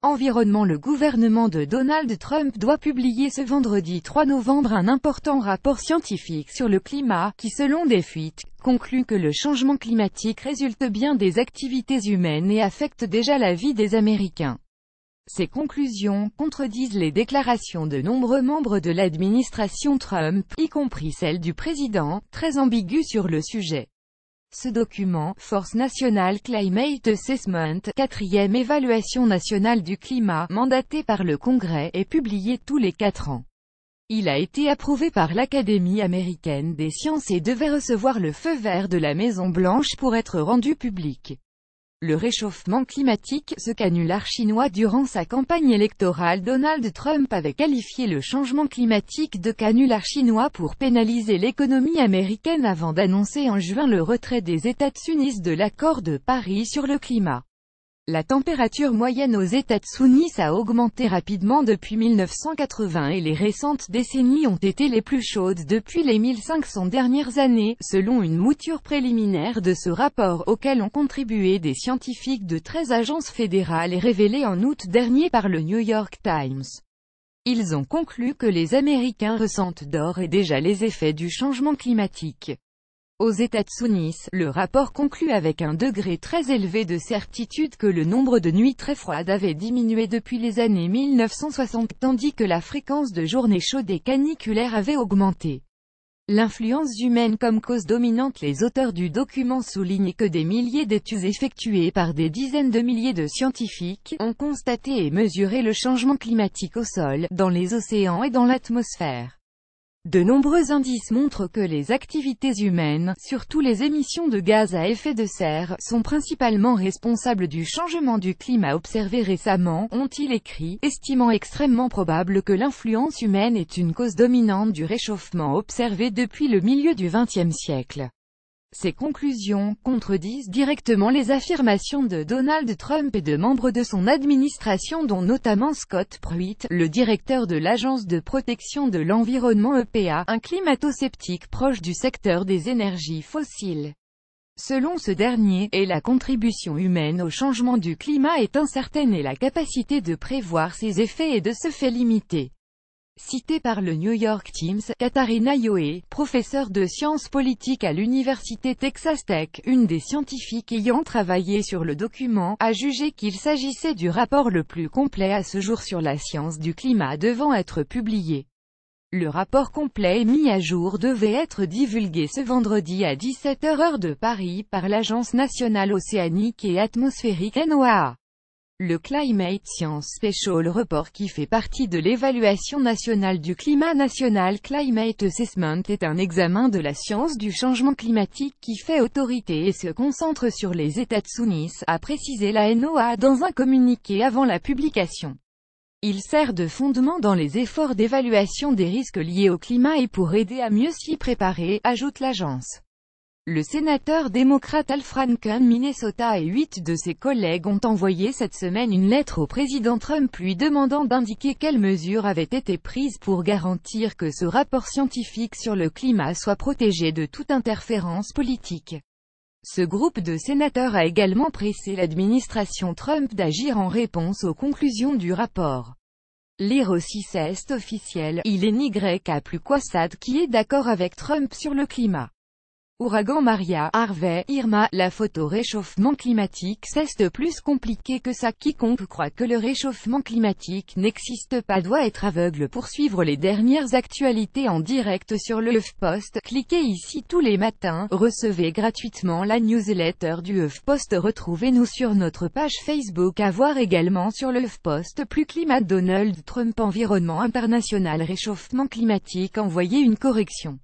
Environnement. Le gouvernement de Donald Trump doit publier ce vendredi 3 novembre un important rapport scientifique sur le climat, qui selon des fuites, conclut que le changement climatique résulte bien des activités humaines et affecte déjà la vie des Américains. Ces conclusions contredisent les déclarations de nombreux membres de l'administration Trump, y compris celle du président, très ambiguë sur le sujet. Ce document, Force National Climate Assessment, 4e évaluation nationale du climat, mandaté par le Congrès, est publié tous les 4 ans. Il a été approuvé par l'Académie américaine des sciences et devait recevoir le feu vert de la Maison-Blanche pour être rendu public. Le réchauffement climatique, ce canular chinois durant sa campagne électorale. Donald Trump avait qualifié le changement climatique de canular chinois pour pénaliser l'économie américaine avant d'annoncer en juin le retrait des États-Unis de l'accord de Paris sur le climat. La température moyenne aux États-Unis a augmenté rapidement depuis 1980 et les récentes décennies ont été les plus chaudes depuis les 1500 dernières années, selon une mouture préliminaire de ce rapport auquel ont contribué des scientifiques de 13 agences fédérales et révélé en août dernier par le New York Times. Ils ont conclu que les Américains ressentent d'ores et déjà les effets du changement climatique. Aux États-Unis, le rapport conclut avec un degré très élevé de certitude que le nombre de nuits très froides avait diminué depuis les années 1960, tandis que la fréquence de journées chaudes et caniculaires avait augmenté. L'influence humaine comme cause dominante. Les auteurs du document soulignent que des milliers d'études effectuées par des dizaines de milliers de scientifiques ont constaté et mesuré le changement climatique au sol, dans les océans et dans l'atmosphère. De nombreux indices montrent que les activités humaines, surtout les émissions de gaz à effet de serre, sont principalement responsables du changement du climat observé récemment, ont-ils écrit, estimant extrêmement probable que l'influence humaine est une cause dominante du réchauffement observé depuis le milieu du XXe siècle. Ces conclusions contredisent directement les affirmations de Donald Trump et de membres de son administration dont notamment Scott Pruitt, le directeur de l'Agence de protection de l'environnement EPA, un climato-sceptique proche du secteur des énergies fossiles. Selon ce dernier, la contribution humaine au changement du climat est incertaine et la capacité de prévoir ses effets est de ce fait limitée. Citée par le New York Times, Katharina Yohe, professeure de sciences politiques à l'université Texas Tech, une des scientifiques ayant travaillé sur le document, a jugé qu'il s'agissait du rapport le plus complet à ce jour sur la science du climat devant être publié. Le rapport complet et mis à jour devait être divulgué ce vendredi à 17h heure de Paris par l'Agence nationale océanique et atmosphérique NOAA. Le Climate Science Special Report, qui fait partie de l'évaluation nationale du climat National Climate Assessment, est un examen de la science du changement climatique qui fait autorité et se concentre sur les États-Unis, a précisé la NOAA dans un communiqué avant la publication. Il sert de fondement dans les efforts d'évaluation des risques liés au climat et pour aider à mieux s'y préparer, ajoute l'agence. Le sénateur démocrate Al Franken, Minnesota, et 8 de ses collègues ont envoyé cette semaine une lettre au président Trump lui demandant d'indiquer quelles mesures avaient été prises pour garantir que ce rapport scientifique sur le climat soit protégé de toute interférence politique. Ce groupe de sénateurs a également pressé l'administration Trump d'agir en réponse aux conclusions du rapport. Lire aussi c'est officiel, il est NYA plus Quassad qui est d'accord avec Trump sur le climat. Ouragan Maria, Harvey, Irma, la photo réchauffement climatique c'est plus compliqué que ça. Quiconque croit que le réchauffement climatique n'existe pas doit être aveugle. Pour suivre les dernières actualités en direct sur le HuffPost, cliquez ici tous les matins. Recevez gratuitement la newsletter du HuffPost. Retrouvez-nous sur notre page Facebook. À voir également sur le HuffPost. Plus climat. Donald Trump, environnement international, réchauffement climatique, envoyez une correction.